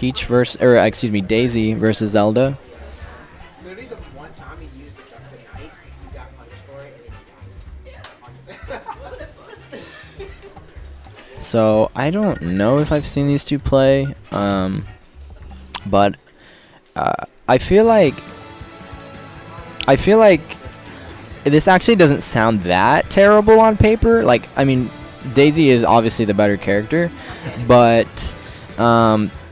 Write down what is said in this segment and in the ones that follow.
Peach versus, or excuse me, Daisy versus Zelda. Literally the one time he used the jump tonight, he got punished for it. So I don't know if I've seen these two play, but I feel like this actually doesn't sound that terrible on paper. Like, I mean, Daisy is obviously the better character, but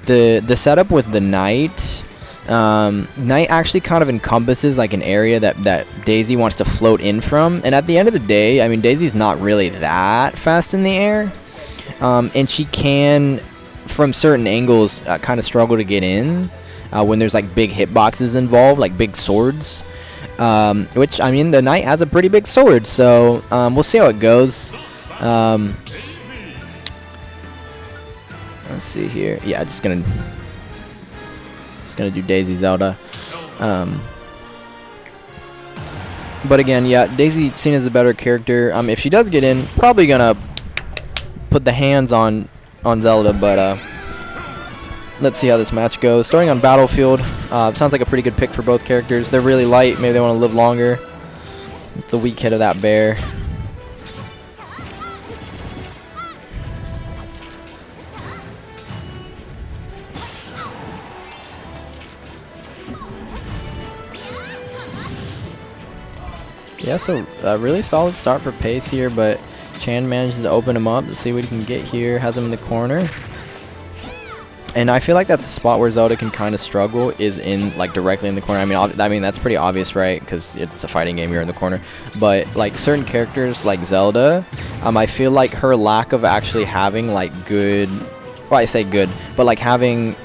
the setup with the knight actually kind of encompasses like an area that Daisy wants to float in from. And at the end of the day, I mean, Daisy's not really that fast in the air, and she can, from certain angles, kind of struggle to get in when there's like big hitboxes involved, like big swords. Which, I mean, the knight has a pretty big sword, so we'll see how it goes. Let's see here. Yeah, just gonna do Daisy Zelda. But again, yeah, Daisy seen as a better character. If she does get in, probably gonna put the hands on Zelda, but let's see how this match goes. Starting on Battlefield, sounds like a pretty good pick for both characters. They're really light. Maybe they want to live longer. It's the weak hit of that bear. Yeah, so a really solid start for pace here, but Chan manages to open him up. Let's see what he can get here. Has him in the corner. And I feel like that's the spot where Zelda can kind of struggle, is in like directly in the corner. I mean that's pretty obvious, right? Because it's a fighting game, you're in the corner. But like certain characters like Zelda, I feel like her lack of actually having like good, well, I say good, but like having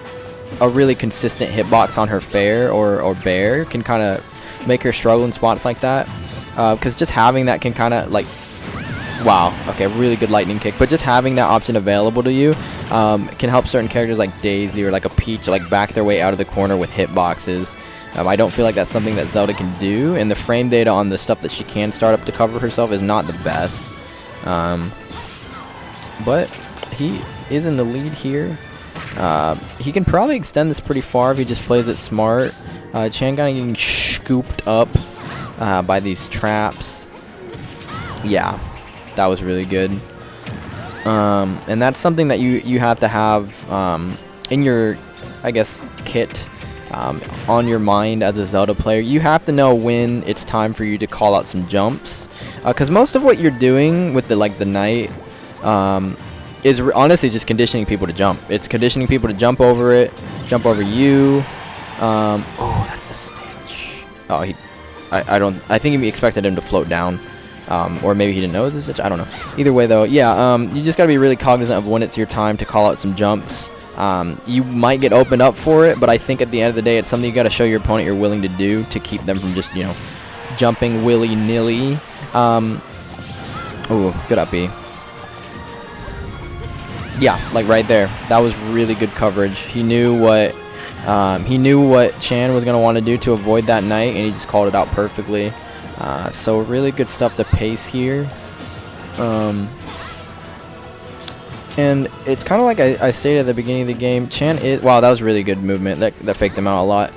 a really consistent hitbox on her fair or bear can kind of make her struggle in spots like that. Because just having that can kind of like, wow, okay, really good lightning kick, but just having that option available to you can help certain characters like Daisy or like a Peach like back their way out of the corner with hitboxes. I don't feel like that's something that Zelda can do, and the frame data on the stuff that she can start up to cover herself is not the best. But he is in the lead here. He can probably extend this pretty far if he just plays it smart. Channighan getting scooped up by these traps. Yeah, that was really good. And that's something that you have to have in your, I guess, kit, on your mind as a Zelda player. You have to know when it's time for you to call out some jumps, because most of what you're doing with the knight is honestly just conditioning people to jump. It's conditioning people to jump over it, jump over you. Oh, that's a stitch. Oh, I think he expected him to float down. Or maybe he didn't know it was a stitch. I don't know. Either way, though, yeah, you just got to be really cognizant of when it's your time to call out some jumps. You might get opened up for it, but I think at the end of the day, it's something you got to show your opponent you're willing to do to keep them from just, jumping willy-nilly. Ooh, good up B. Yeah, like right there. That was really good coverage. He knew what Chan was going to want to do to avoid that knight, and he just called it out perfectly. So really good stuff to pace here. And it's kind of like I stated at the beginning of the game, Chan is, wow, that was really good movement. That faked him out a lot.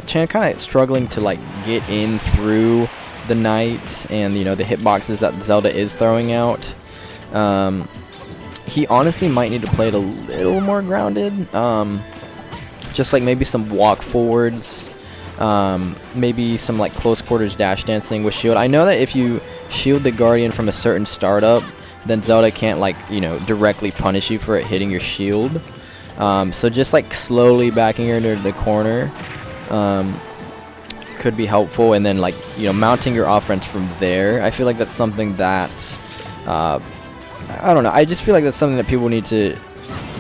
Chan kind of struggling to like get in through the knight and the hitboxes that Zelda is throwing out. He honestly might need to play it a little more grounded. Just like maybe some walk forwards. Maybe some like close quarters dash dancing with shield. I know that if you shield the Guardian from a certain startup, then Zelda can't directly punish you for it hitting your shield. So just like slowly backing her into the corner could be helpful, and then mounting your offense from there. I feel like that's something that I don't know. I just feel like that's something that people need to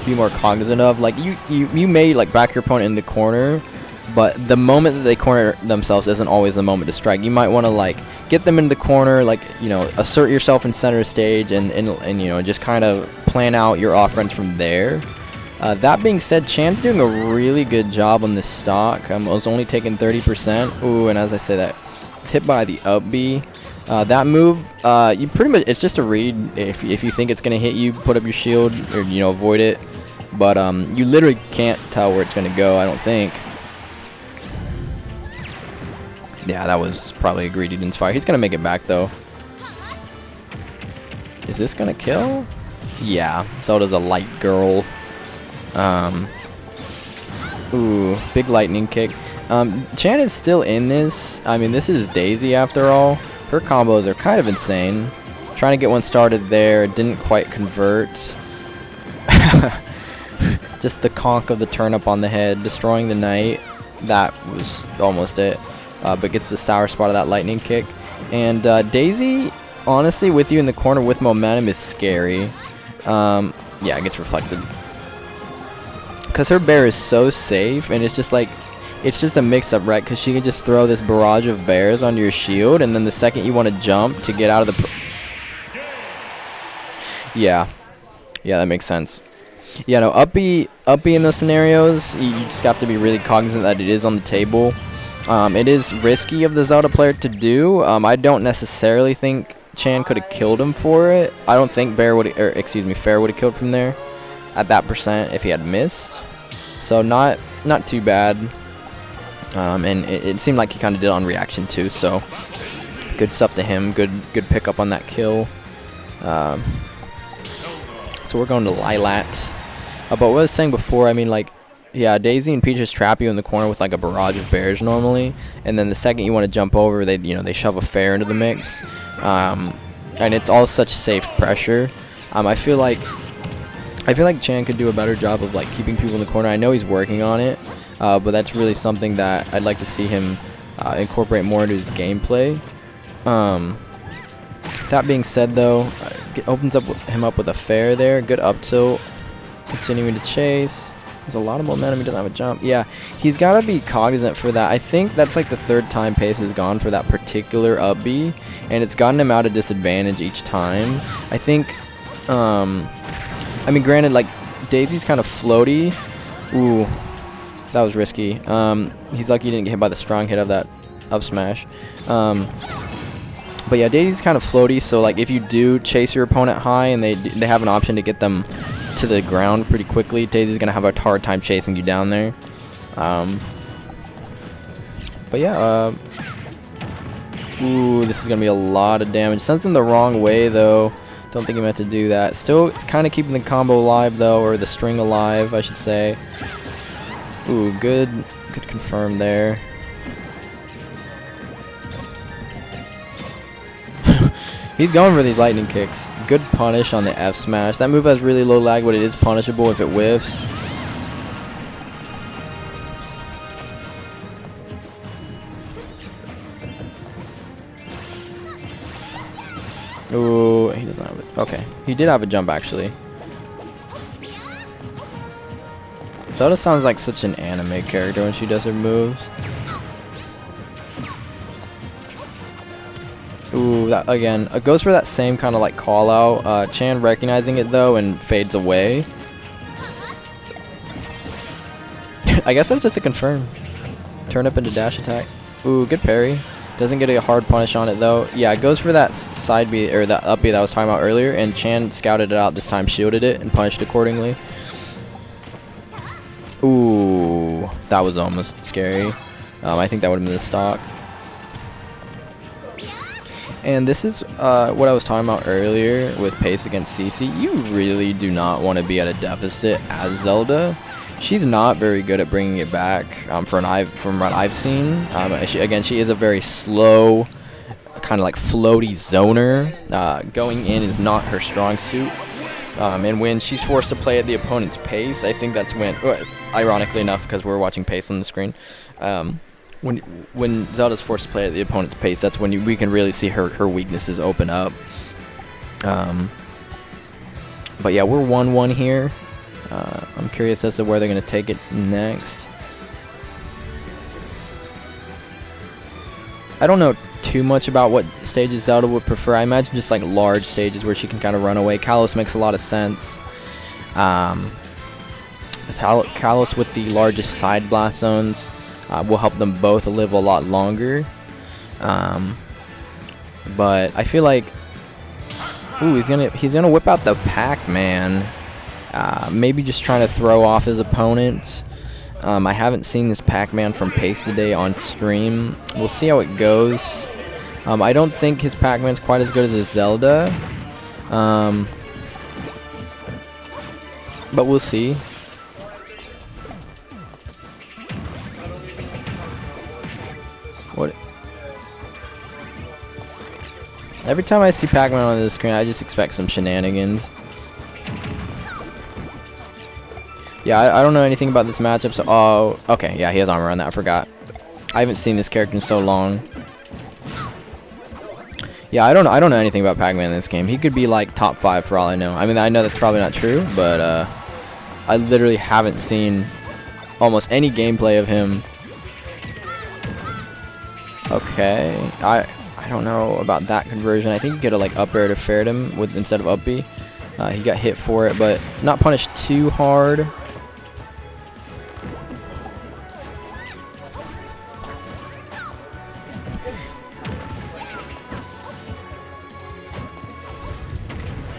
be more cognizant of. Like you may back your opponent in the corner, but the moment that they corner themselves isn't always the moment to strike. You might want to get them in the corner, assert yourself in center stage, and just kind of plan out your offense from there. That being said, Chan's doing a really good job on this stock. I was only taking 30%. Ooh, and as I say that, it's hit by the up B. That move, you pretty much, it's just a read. If you think it's gonna hit you, put up your shield or avoid it. But you literally can't tell where it's gonna go. I don't think. Yeah, that was probably a greedy didn't fire. He's gonna make it back though. Is this gonna kill? Yeah, Zelda's a light girl. Ooh, big lightning kick. Chan is still in this. I mean, this is Daisy after all. Her combos are kind of insane. Trying to get one started there, didn't quite convert. Just the conk of the turnip on the head, destroying the knight. That was almost it. But gets the sour spot of that lightning kick. And Daisy, honestly, with you in the corner with momentum is scary. Yeah, it gets reflected. Because her bear is so safe, and it's just like, it's just a mix-up, right? Because she can just throw this barrage of bears onto your shield, and then the second you want to jump to get out of the... Yeah, that makes sense. Yeah, no, up B in those scenarios, you just have to be really cognizant that it is on the table. It is risky of the Zelda player to do. I don't necessarily think Chan could have killed him for it. I don't think Fair would have killed from there at that percent if he had missed. So not too bad. And it seemed like he kind of did on reaction too. So good stuff to him. Good pickup on that kill. So we're going to Lilat. But what I was saying before, I mean, like, yeah, Daisy and Peach just trap you in the corner with like a barrage of bears normally, and then the second you want to jump over, they shove a fair into the mix, and it's all such safe pressure. I feel like Chan could do a better job of like keeping people in the corner. I know he's working on it, but that's really something that I'd like to see him incorporate more into his gameplay. That being said, though, it opens him up with a fair there. Good up tilt, continuing to chase. There's a lot of momentum. He doesn't have a jump. Yeah, he's got to be cognizant for that. I think that's like the third time pace has gone for that particular up B, and it's gotten him out of disadvantage each time. I think, I mean, granted, like, Daisy's kind of floaty. Ooh, that was risky. He's lucky he didn't get hit by the strong hit of that up smash. But yeah, Daisy's kind of floaty, so like if you do chase your opponent high and they have an option to get them to the ground pretty quickly, Daisy's gonna have a hard time chasing you down there. But yeah, ooh, this is gonna be a lot of damage. Sends him the wrong way though. Don't think he meant to do that. Still, it's kind of keeping the combo alive though, or the string alive, I should say. Ooh, good confirm there. He's going for these lightning kicks. Good punish on the F smash. That move has really low lag, but it is punishable if it whiffs. Ooh, he doesn't have it. Okay, he did have a jump actually. Zelda sounds like such an anime character when she does her moves. Ooh, that again. It goes for that same kind of like call out. Chan recognizing it though and fades away. I guess that's just a confirm. Turn up into dash attack. Ooh, good parry. Doesn't get a hard punish on it though. Yeah, it goes for that side B or that up B that I was talking about earlier, and Chan scouted it out this time, shielded it, and punished accordingly. Ooh, that was almost scary. I think that would have been the stock. And this is what I was talking about earlier with pace against CC. You really do not want to be at a deficit as Zelda. She's not very good at bringing it back from what I've seen. She is a very slow, kind of like floaty zoner. Going in is not her strong suit. And when she's forced to play at the opponent's pace, I think that's when, ironically enough, because we're watching pace on the screen, when Zelda's forced to play at the opponent's pace, that's when we can really see her weaknesses open up. But yeah, we're 1-1 here. I'm curious as to where they're going to take it next. I don't know too much about what stages Zelda would prefer. I imagine just like large stages where she can kind of run away. Kalos makes a lot of sense. Kalos with the largest side blast zones will help them both live a lot longer. but I feel like, ooh, he's gonna whip out the Pac-Man. Maybe just trying to throw off his opponent. I haven't seen this Pac-Man from Pace today on stream. We'll see how it goes. I don't think his Pac-Man's quite as good as his Zelda. But we'll see. What? Every time I see Pac-Man on the screen, I just expect some shenanigans. Yeah, I don't know anything about this matchup, so... Oh, okay, yeah, he has armor on that, I forgot. I haven't seen this character in so long. Yeah, I don't know anything about Pac-Man in this game. He could be, like, top 5 for all I know. I mean, I know that's probably not true, but, I literally haven't seen almost any gameplay of him. Okay, I don't know about that conversion. I think you could have, like, up air to fared him with instead of up B. He got hit for it, but not punished too hard.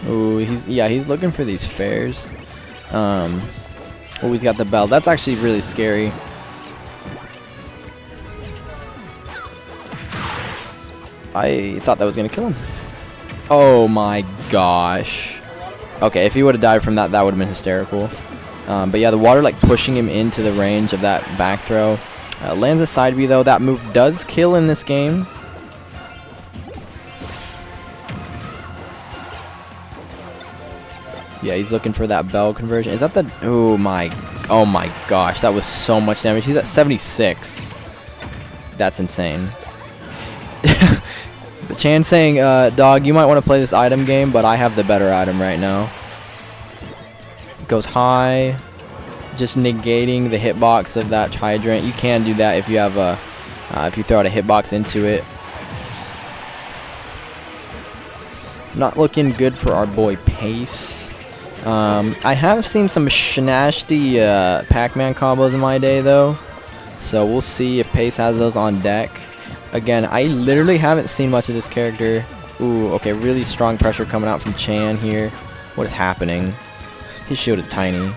Ooh, he's looking for these fairs. Oh, he's got the bell. That's actually really scary. I thought that was gonna kill him. Oh my gosh. Okay, if he would have died from that, that would have been hysterical. But yeah, the water like pushing him into the range of that back throw. Lands a side B though. That move does kill in this game. Yeah, he's looking for that bell conversion. Is that the... Oh my gosh, that was so much damage. He's at 76. That's insane. Chan saying, dog, you might want to play this item game, but I have the better item right now. Goes high, just negating the hitbox of that hydrant. You can do that if you have a, if you throw out a hitbox into it. Not looking good for our boy Pace. I have seen some shenashty Pac-Man combos in my day though, so we'll see if Pace has those on deck. Again, I literally haven't seen much of this character. Ooh, okay, really strong pressure coming out from Chan here. What is happening? His shield is tiny.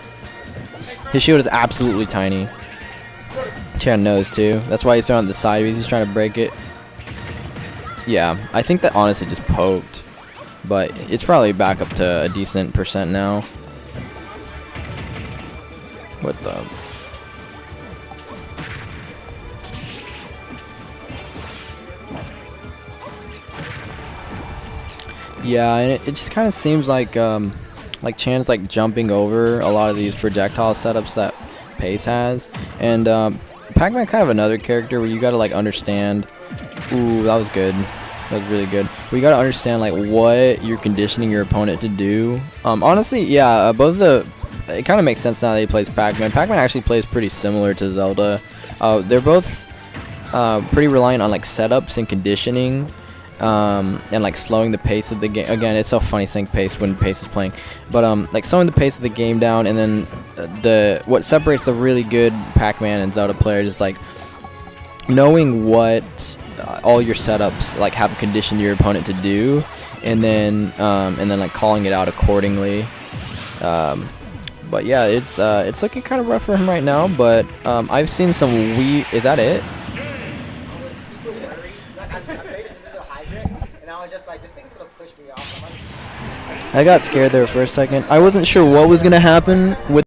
His shield is absolutely tiny. Chan knows too. That's why he's throwing the side Bs. He's trying to break it. Yeah, I think that honestly just poked. But it's probably back up to a decent percent now. What the... Yeah, and it just kind of seems like Chan's like jumping over a lot of these projectile setups that Pace has. And Pac-Man kind of another character where you gotta like understand... Ooh, that was good. That was really good. We gotta understand like what you're conditioning your opponent to do. Honestly, yeah, both the... It kind of makes sense now that he plays Pac-Man. Pac-Man actually plays pretty similar to Zelda. They're both pretty reliant on like setups and conditioning. And like slowing the pace of the game. Again, it's so funny saying pace when Pace is playing, but like slowing the pace of the game down, and then what separates the really good Pac-Man and Zelda players is like knowing what all your setups like have conditioned your opponent to do, and then like calling it out accordingly. But yeah, it's looking kind of rough for him right now. But I've seen some Is that it? I got scared there for a second. I wasn't sure what was gonna happen with